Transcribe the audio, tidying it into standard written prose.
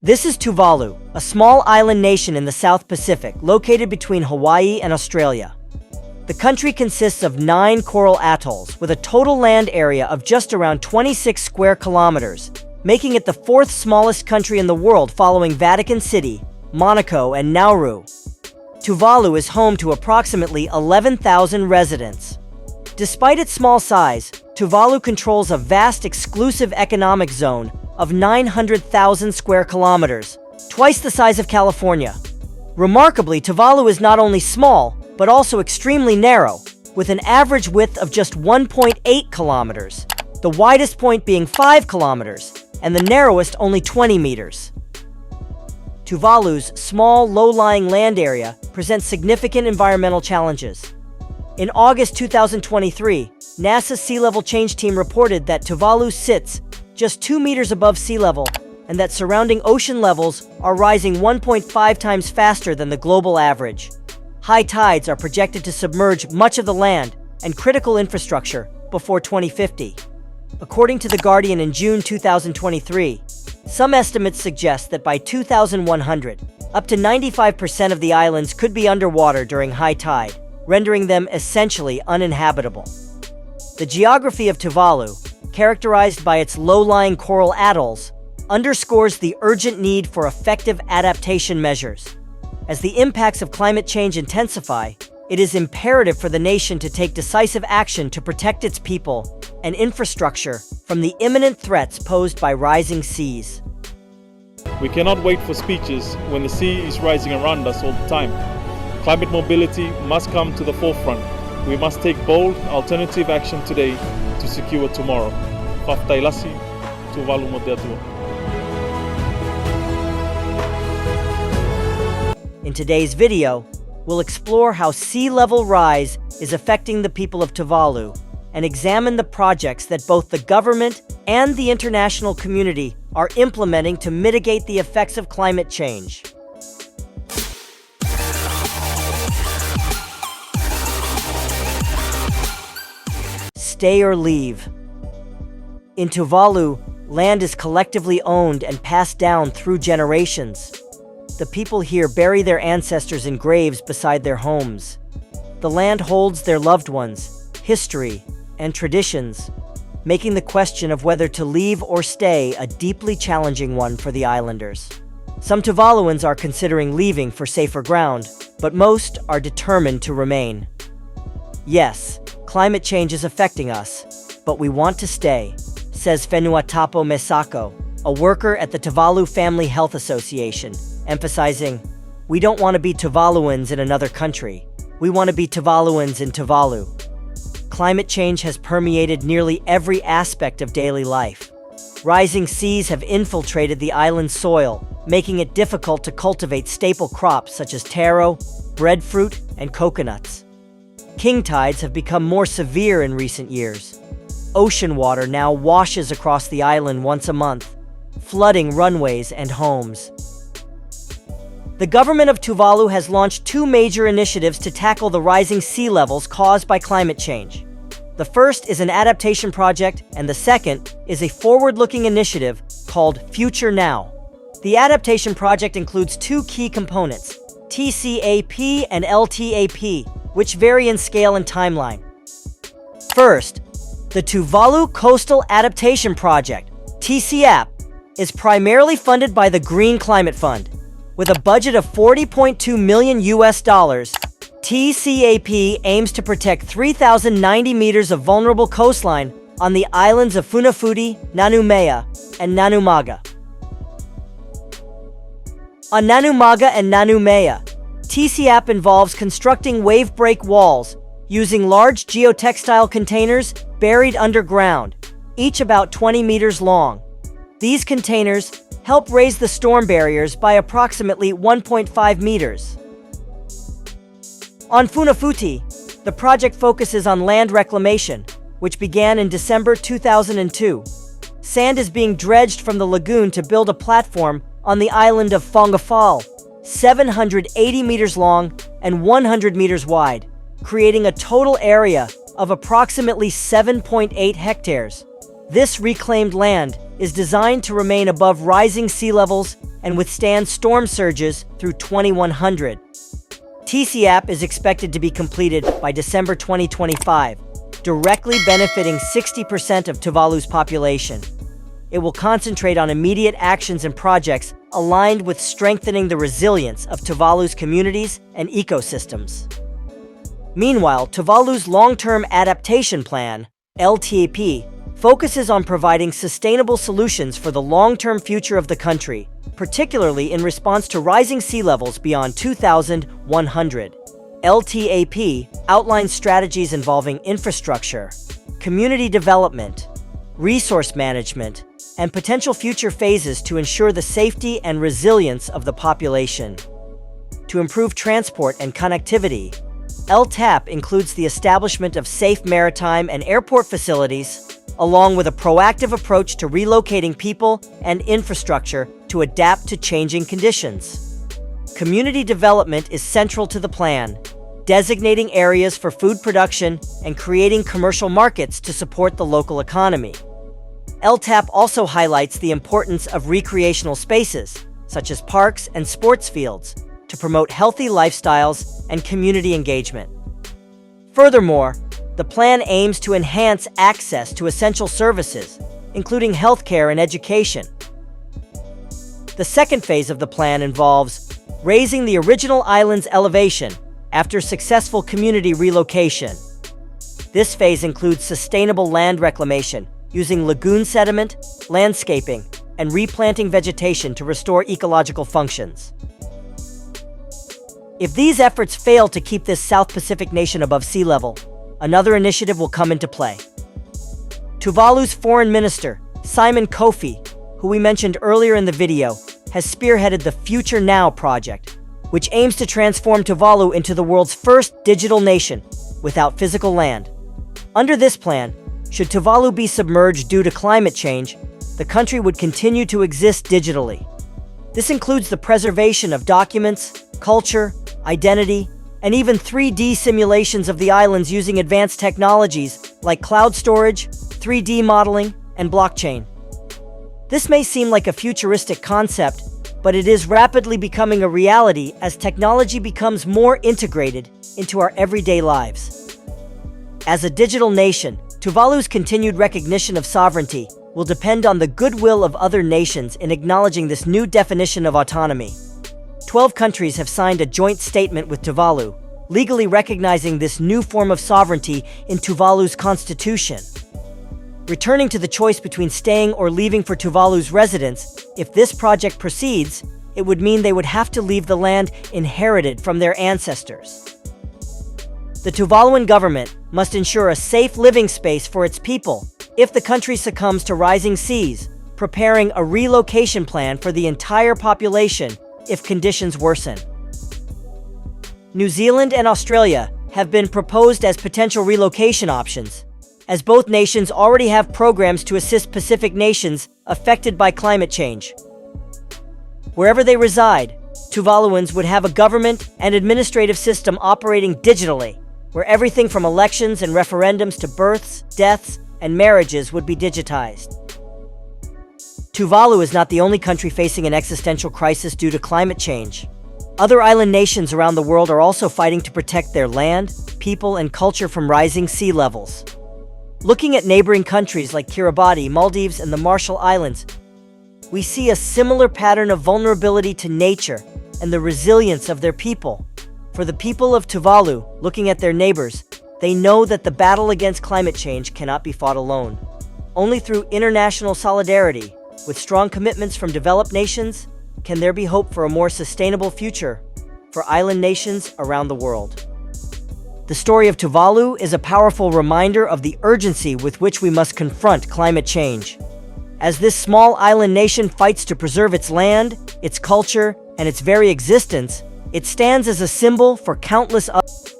This is Tuvalu, a small island nation in the South Pacific, located between Hawaii and Australia. The country consists of 9 coral atolls, with a total land area of just around 26 square kilometers, making it the 4th smallest country in the world following Vatican City, Monaco, and Nauru. Tuvalu is home to approximately 11,000 residents. Despite its small size, Tuvalu controls a vast exclusive economic zone of 900,000 square kilometers, twice the size of California. Remarkably, Tuvalu is not only small, but also extremely narrow, with an average width of just 1.8 kilometers, the widest point being 5 kilometers, and the narrowest only 20 meters. Tuvalu's small, low-lying land area presents significant environmental challenges. In August 2023, NASA's sea level change team reported that Tuvalu sits just 2 meters above sea level, and that surrounding ocean levels are rising 1.5 times faster than the global average. High tides are projected to submerge much of the land and critical infrastructure before 2050. According to The Guardian in June 2023, some estimates suggest that by 2100, up to 95% of the islands could be underwater during high tide, rendering them essentially uninhabitable. The geography of Tuvalu, characterized by its low-lying coral atolls, underscores the urgent need for effective adaptation measures. As the impacts of climate change intensify, it is imperative for the nation to take decisive action to protect its people and infrastructure from the imminent threats posed by rising seas. We cannot wait for speeches when the sea is rising around us all the time. Climate mobility must come to the forefront. We must take bold, alternative action today to secure tomorrow. Faftailasi, Tuvalu Modeatua. In today's video, we'll explore how sea level rise is affecting the people of Tuvalu and examine the projects that both the government and the international community are implementing to mitigate the effects of climate change. Stay or leave. In Tuvalu, land is collectively owned and passed down through generations. The people here bury their ancestors in graves beside their homes. The land holds their loved ones, history, and traditions, making the question of whether to leave or stay a deeply challenging one for the islanders. Some Tuvaluans are considering leaving for safer ground, but most are determined to remain. Yes, climate change is affecting us, but we want to stay, says Fenuatapo Mesako, a worker at the Tuvalu Family Health Association, emphasizing, "We don't want to be Tuvaluans in another country. We want to be Tuvaluans in Tuvalu." Climate change has permeated nearly every aspect of daily life. Rising seas have infiltrated the island's soil, making it difficult to cultivate staple crops such as taro, breadfruit, and coconuts. King tides have become more severe in recent years. Ocean water now washes across the island once a month, flooding runways and homes. The government of Tuvalu has launched 2 major initiatives to tackle the rising sea levels caused by climate change. The first is an adaptation project, and the second is a forward-looking initiative called Future Now. The adaptation project includes 2 key components, TCAP and LTAP, which vary in scale and timeline. First, the Tuvalu Coastal Adaptation Project, TCAP, is primarily funded by the Green Climate Fund. With a budget of $40.2 million, TCAP aims to protect 3,090 meters of vulnerable coastline on the islands of Funafuti, Nanumea, and Nanumaga. On Nanumaga and Nanumea, TCAP involves constructing wave break walls using large geotextile containers buried underground, each about 20 meters long. These containers help raise the storm barriers by approximately 1.5 meters. On Funafuti, the project focuses on land reclamation, which began in December 2002. Sand is being dredged from the lagoon to build a platform on the island of Fongafal, 780 meters long and 100 meters wide, creating a total area of approximately 7.8 hectares. This reclaimed land is designed to remain above rising sea levels and withstand storm surges through 2100. TCAP is expected to be completed by December 2025, directly benefiting 60% of Tuvalu's population. It will concentrate on immediate actions and projects aligned with strengthening the resilience of Tuvalu's communities and ecosystems. Meanwhile, Tuvalu's long-term adaptation plan, LTAP, focuses on providing sustainable solutions for the long-term future of the country, particularly in response to rising sea levels beyond 2100. LTAP outlines strategies involving infrastructure, community development, resource management, and potential future phases to ensure the safety and resilience of the population. To improve transport and connectivity, LTAP includes the establishment of safe maritime and airport facilities, along with a proactive approach to relocating people and infrastructure to adapt to changing conditions. Community development is central to the plan, designating areas for food production and creating commercial markets to support the local economy. LTAP also highlights the importance of recreational spaces, such as parks and sports fields, to promote healthy lifestyles and community engagement. Furthermore, the plan aims to enhance access to essential services, including healthcare and education. The second phase of the plan involves raising the original island's elevation after successful community relocation. This phase includes sustainable land reclamation, using lagoon sediment, landscaping, and replanting vegetation to restore ecological functions. If these efforts fail to keep this South Pacific nation above sea level, another initiative will come into play. Tuvalu's foreign minister, Simon Kofi, who we mentioned earlier in the video, has spearheaded the Future Now project, which aims to transform Tuvalu into the world's first digital nation without physical land. Under this plan, should Tuvalu be submerged due to climate change, the country would continue to exist digitally. This includes the preservation of documents, culture, identity, and even 3D simulations of the islands using advanced technologies like cloud storage, 3D modeling, and blockchain. This may seem like a futuristic concept, but it is rapidly becoming a reality as technology becomes more integrated into our everyday lives. As a digital nation, Tuvalu's continued recognition of sovereignty will depend on the goodwill of other nations in acknowledging this new definition of autonomy. 12 countries have signed a joint statement with Tuvalu, legally recognizing this new form of sovereignty in Tuvalu's constitution. Returning to the choice between staying or leaving for Tuvalu's residents, if this project proceeds, it would mean they would have to leave the land inherited from their ancestors. The Tuvaluan government must ensure a safe living space for its people if the country succumbs to rising seas, preparing a relocation plan for the entire population if conditions worsen. New Zealand and Australia have been proposed as potential relocation options, as both nations already have programs to assist Pacific nations affected by climate change. Wherever they reside, Tuvaluans would have a government and administrative system operating digitally, where everything from elections and referendums to births, deaths, and marriages would be digitized. Tuvalu is not the only country facing an existential crisis due to climate change. Other island nations around the world are also fighting to protect their land, people, and culture from rising sea levels. Looking at neighboring countries like Kiribati, Maldives, and the Marshall Islands, we see a similar pattern of vulnerability to nature and the resilience of their people. For the people of Tuvalu, looking at their neighbors, they know that the battle against climate change cannot be fought alone. Only through international solidarity, with strong commitments from developed nations, can there be hope for a more sustainable future for island nations around the world. The story of Tuvalu is a powerful reminder of the urgency with which we must confront climate change. As this small island nation fights to preserve its land, its culture, and its very existence, it stands as a symbol for countless others.